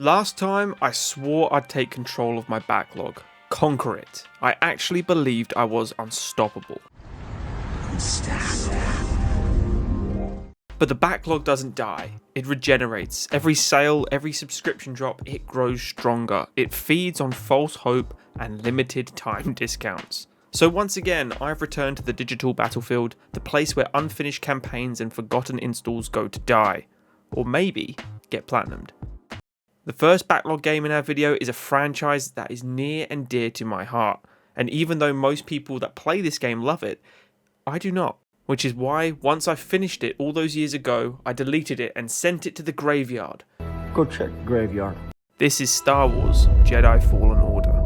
Last time, I swore I'd take control of my backlog, conquer it. I actually believed I was unstoppable. But the backlog doesn't die, it regenerates. Every sale, every subscription drop, it grows stronger. It feeds on false hope and limited time discounts. So once again, I've returned to the digital battlefield, the place where unfinished campaigns and forgotten installs go to die. Or maybe get platinumed. The first backlog game in our video is a franchise that is near and dear to my heart, and even though most people that play this game love it, I do not. Which is why, once I finished it all those years ago, I deleted it and sent it to the graveyard. Go check the graveyard. This is Star Wars Jedi Fallen Order.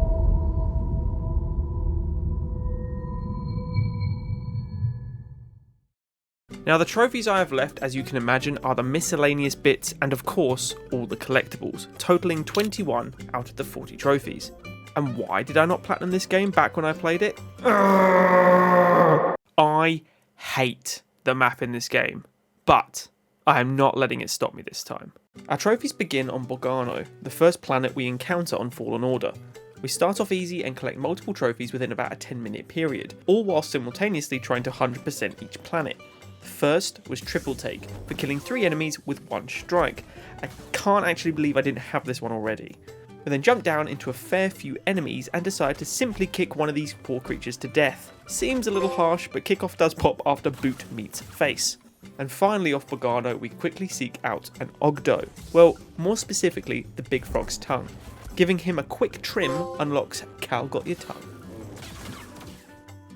Now the trophies I have left, as you can imagine, are the miscellaneous bits and of course all the collectibles, totaling 21 out of the 40 trophies. And why did I not platinum this game back when I played it? I hate the map in this game, but I am not letting it stop me this time. Our trophies begin on Bogano, the first planet we encounter on Fallen Order. We start off easy and collect multiple trophies within about a 10-minute period, all while simultaneously trying to 100% each planet. The first was Triple Take, for killing 3 enemies with 1 strike. I can't actually believe I didn't have this one already. We then jump down into a fair few enemies and decide to simply kick one of these poor creatures to death. Seems a little harsh, but kickoff does pop after boot meets face. And finally off Bogano, we quickly seek out an Ogdo. Well, more specifically, the Big Frog's tongue. Giving him a quick trim unlocks Cal Got Your Tongue.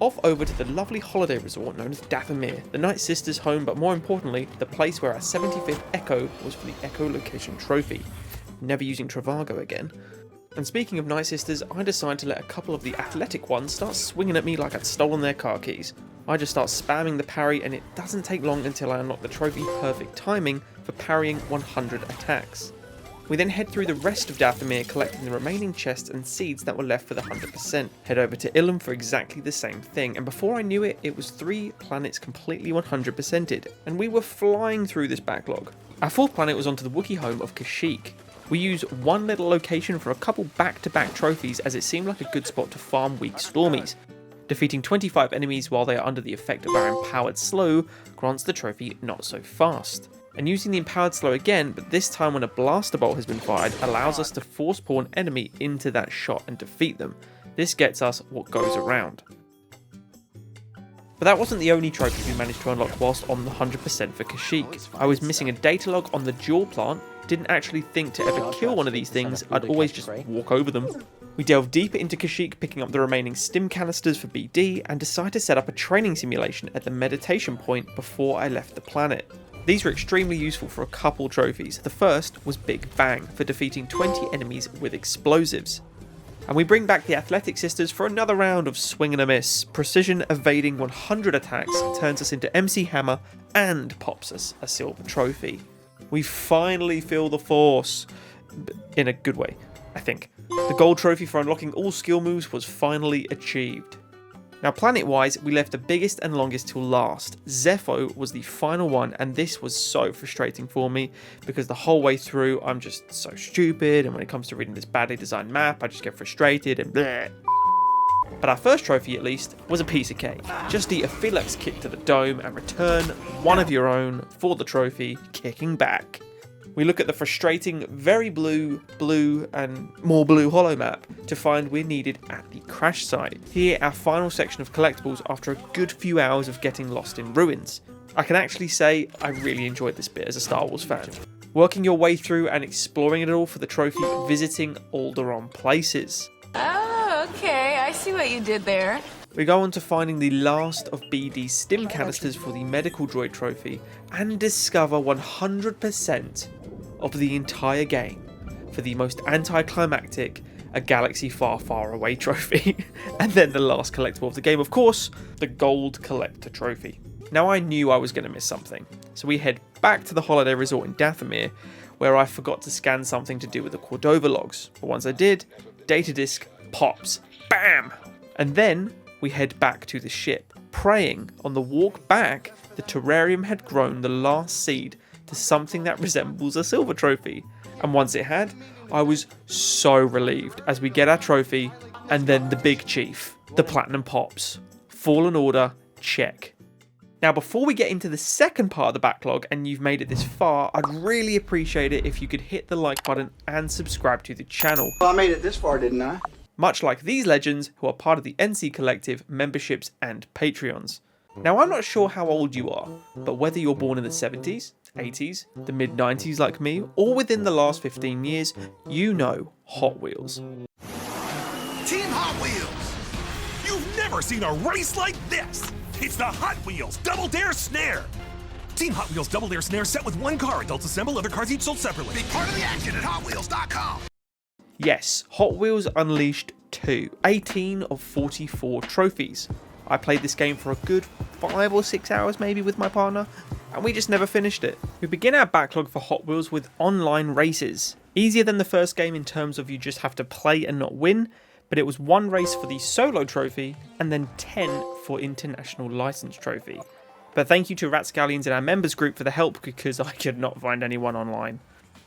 Off over to the lovely holiday resort known as Dathomir, the Night Sisters' home, but more importantly, the place where our 75th Echo was for the Echolocation trophy. Never using Travago again. And speaking of Night Sisters, I decide to let a couple of the athletic ones start swinging at me like I'd stolen their car keys. I just start spamming the parry, and it doesn't take long until I unlock the trophy perfect timing for parrying 100 attacks. We then head through the rest of Dathomir, collecting the remaining chests and seeds that were left for the 100%. Head over to Ilum for exactly the same thing, and before I knew it, it was 3 planets completely 100%ed, and we were flying through this backlog. Our 4th planet was onto the Wookiee home of Kashyyyk. We use one little location for a couple back-to-back trophies as it seemed like a good spot to farm weak Stormies. Defeating 25 enemies while they are under the effect of our empowered slow grants the trophy Not So Fast. And using the empowered slow again, but this time when a blaster bolt has been fired, allows us to force pull an enemy into that shot and defeat them. This gets us what goes around. But that wasn't the only trophy we managed to unlock whilst on the 100% for Kashyyyk. I was missing a data log on the Jewel plant, didn't actually think to ever kill one of these things, I'd always just walk over them. We delve deeper into Kashyyyk, picking up the remaining stim canisters for BD, and decide to set up a training simulation at the meditation point before I left the planet. These were extremely useful for a couple trophies. The first was Big Bang, for defeating 20 enemies with explosives. And we bring back the Athletic Sisters for another round of swing and a miss. Precision evading 100 attacks turns us into MC Hammer and pops us a silver trophy. We finally feel the force, in a good way, I think. The gold trophy for unlocking all skill moves was finally achieved. Now planet-wise, we left the biggest and longest till last. Zepho was the final one, and this was so frustrating for me because the whole way through I'm just so stupid, and when it comes to reading this badly designed map I just get frustrated and bleh. But our first trophy at least was a piece of cake. Just eat a Felix kick to the dome and return one of your own for the trophy, kicking back. We look at the frustrating, very blue, and more blue holo map to find we're needed at the crash site. Here, our final section of collectibles after a good few hours of getting lost in ruins. I can actually say I really enjoyed this bit as a Star Wars fan. Working your way through and exploring it all for the trophy, visiting Alderaan places. Oh, okay, I see what you did there. We go on to finding the last of BD's stim canisters for the medical droid trophy and discover 100% of the entire game for the most anticlimactic A Galaxy Far Far Away trophy. And then the last collectible of the game, of course, the Gold Collector trophy. Now I knew I was going to miss something, so we head back to the holiday resort in Dathomir, where I forgot to scan something to do with the Cordova logs. But once I did, data disk pops. Bam! And then we head back to the ship, praying on the walk back the terrarium had grown the last seed to something that resembles a silver trophy. And once it had, I was so relieved as we get our trophy, and then the big chief, the platinum pops. Fallen Order, check. Now before we get into the second part of the backlog and you've made it this far, I'd really appreciate it if you could hit the like button and subscribe to the channel. Well, I made it this far, didn't I? Much like these legends who are part of the NC Collective memberships and Patreons. Now I'm not sure how old you are, but whether you're born in the 70s, 80s, the mid 90s like me, or within the last 15 years, you know Hot Wheels. Team Hot Wheels! You've never seen a race like this! It's the Hot Wheels Double Dare Snare! Team Hot Wheels Double Dare Snare set with one car. Adults assemble, other cars each sold separately. Be part of the action at HotWheels.com! Yes, Hot Wheels unleashed 18 of 44 trophies. I played this game for a good 5 or 6 hours maybe with my partner, and we just never finished it. We begin our backlog for Hot Wheels with online races. Easier than the first game in terms of you just have to play and not win, but it was 1 race for the solo trophy and then 10 for international license trophy. But thank you to Ratscallions in our members group for the help because I could not find anyone online.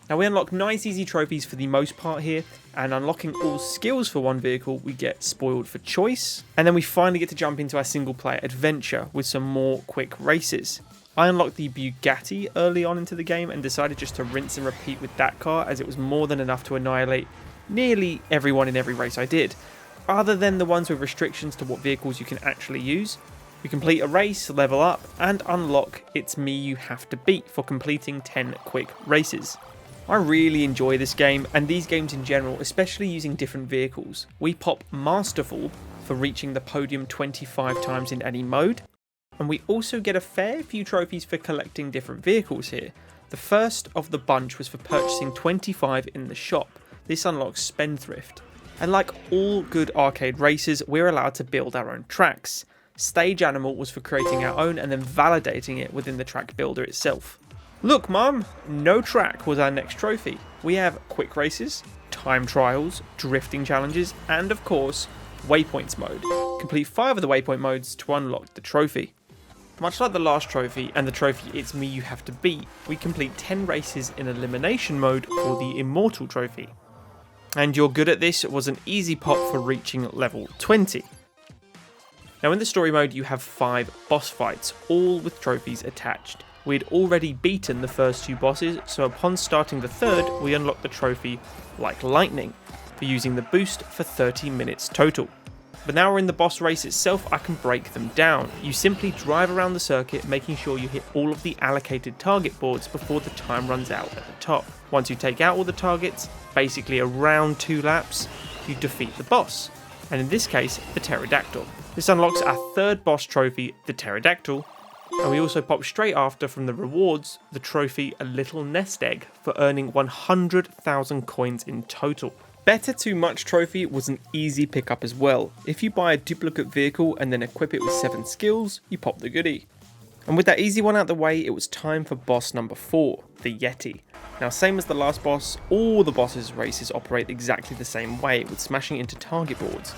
Now we unlock nice easy trophies for the most part here, and unlocking all skills for one vehicle we get spoiled for choice, and then we finally get to jump into our single player adventure with some more quick races. I unlocked the Bugatti early on into the game and decided just to rinse and repeat with that car as it was more than enough to annihilate nearly everyone in every race I did, other than the ones with restrictions to what vehicles you can actually use. You complete a race, level up, and unlock It's Me You Have to Beat for completing 10 quick races. I really enjoy this game and these games in general, especially using different vehicles. We pop Masterful for reaching the podium 25 times in any mode, and we also get a fair few trophies for collecting different vehicles here. The first of the bunch was for purchasing 25 in the shop. This unlocks Spendthrift. And like all good arcade races, we're allowed to build our own tracks. Stage Animal was for creating our own and then validating it within the track builder itself. Look mum, no track was our next trophy. We have quick races, time trials, drifting challenges, and of course, waypoints mode. Complete 5 of the waypoint modes to unlock the trophy. Much like the last trophy and the trophy It's Me You Have to Beat, we complete 10 races in elimination mode for the Immortal trophy. And You're Good at This was an easy pop for reaching level 20. Now in the story mode you have 5 boss fights, all with trophies attached. We had already beaten the first 2 bosses, so upon starting the third, we unlocked the trophy Like Lightning for using the boost for 30 minutes total. But now we're in the boss race itself, I can break them down. You simply drive around the circuit, making sure you hit all of the allocated target boards before the time runs out at the top. Once you take out all the targets, basically around 2 laps, you defeat the boss. And in this case, the Pterodactyl. This unlocks our third boss trophy, the Pterodactyl. And we also pop straight after from the rewards the trophy A Little Nest Egg for earning 100,000 coins in total. Better Too Much trophy was an easy pickup as well. If you buy a duplicate vehicle and then equip it with 7 skills, you pop the goodie. And with that easy one out the way, it was time for boss number 4, the Yeti. Now same as the last boss, all the bosses' races operate exactly the same way with smashing into target boards.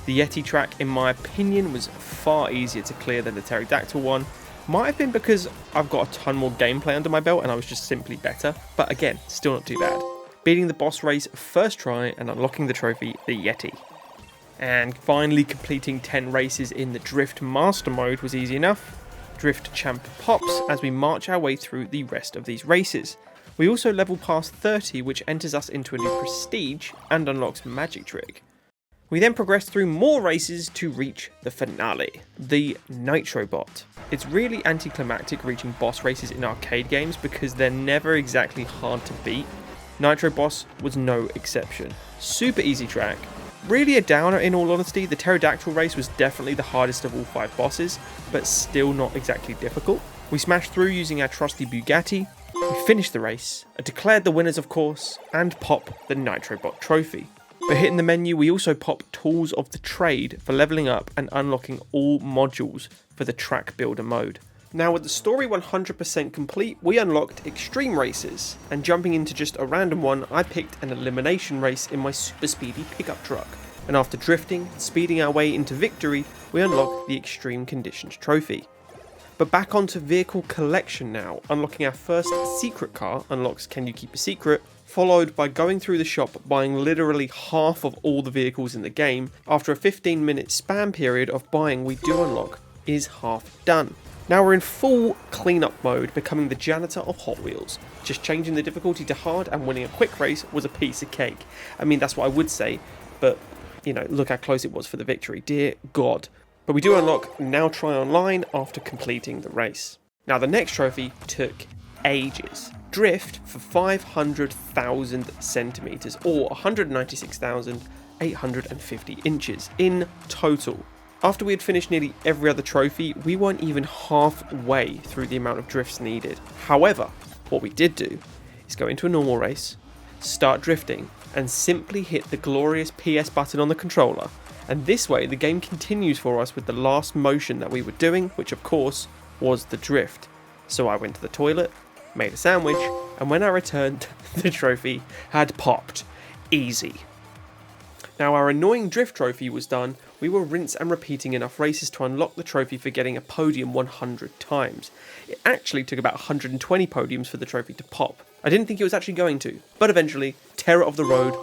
The Yeti track, in my opinion, was far easier to clear than the Pterodactyl one. Might have been because I've got a ton more gameplay under my belt and I was just simply better, but again, still not too bad. Beating the boss race first try and unlocking the trophy, the Yeti. And finally completing 10 races in the Drift Master mode was easy enough. Drift Champ pops as we march our way through the rest of these races. We also level past 30, which enters us into a new prestige and unlocks Magic Trick. We then progress through more races to reach the finale, the Nitro Bot. It's really anticlimactic reaching boss races in arcade games because they're never exactly hard to beat. Nitro Boss was no exception. Super easy track. Really a downer in all honesty, the Pterodactyl race was definitely the hardest of all 5 bosses, but still not exactly difficult. We smashed through using our trusty Bugatti, we finished the race, declared the winners of course, and pop the Nitro Bot trophy. For hitting the menu, we also pop Tools of the Trade for leveling up and unlocking all modules for the track builder mode. Now with the story 100% complete, we unlocked Extreme Races, and jumping into just a random one, I picked an elimination race in my super speedy pickup truck. And after drifting and speeding our way into victory, we unlocked the Extreme Conditions trophy. But back onto vehicle collection now, unlocking our first secret car unlocks Can You Keep a Secret, followed by going through the shop buying literally half of all the vehicles in the game. After a 15-minute spam period of buying, we do unlock is half done. Now we're in full cleanup mode, becoming the janitor of Hot Wheels. Just changing the difficulty to hard and winning a quick race was a piece of cake. I mean, that's what I would say, but you know, look how close it was for the victory, dear God. But we do unlock Now Try Online after completing the race. Now the next trophy took ages. Drift for 500,000 centimeters or 196,850 inches in total. After we had finished nearly every other trophy, we weren't even halfway through the amount of drifts needed. However, what we did do is go into a normal race, start drifting, and simply hit the glorious PS button on the controller. And this way, the game continues for us with the last motion that we were doing, which of course was the drift. So I went to the toilet, made a sandwich, and when I returned, the trophy had popped. Easy. Now our annoying drift trophy was done, we were rinse and repeating enough races to unlock the trophy for getting a podium 100 times. It actually took about 120 podiums for the trophy to pop. I didn't think it was actually going to, but eventually, Terror of the Road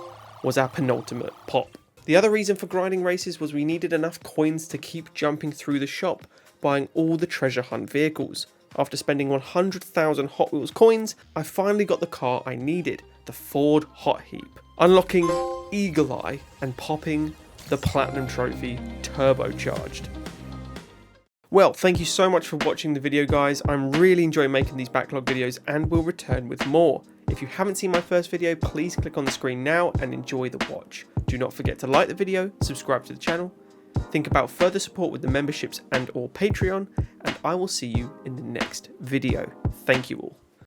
was our penultimate pop. The other reason for grinding races was we needed enough coins to keep jumping through the shop, buying all the treasure hunt vehicles. After spending 100,000 Hot Wheels coins, I finally got the car I needed, the Ford Hot Heap, unlocking Eagle Eye and popping the Platinum Trophy turbocharged. Well, thank you so much for watching the video, guys. I'm really enjoying making these backlog videos and will return with more. If you haven't seen my first video, please click on the screen now and enjoy the watch. Do not forget to like the video, subscribe to the channel, think about further support with the memberships and or Patreon, and I will see you in the next video. Thank you all.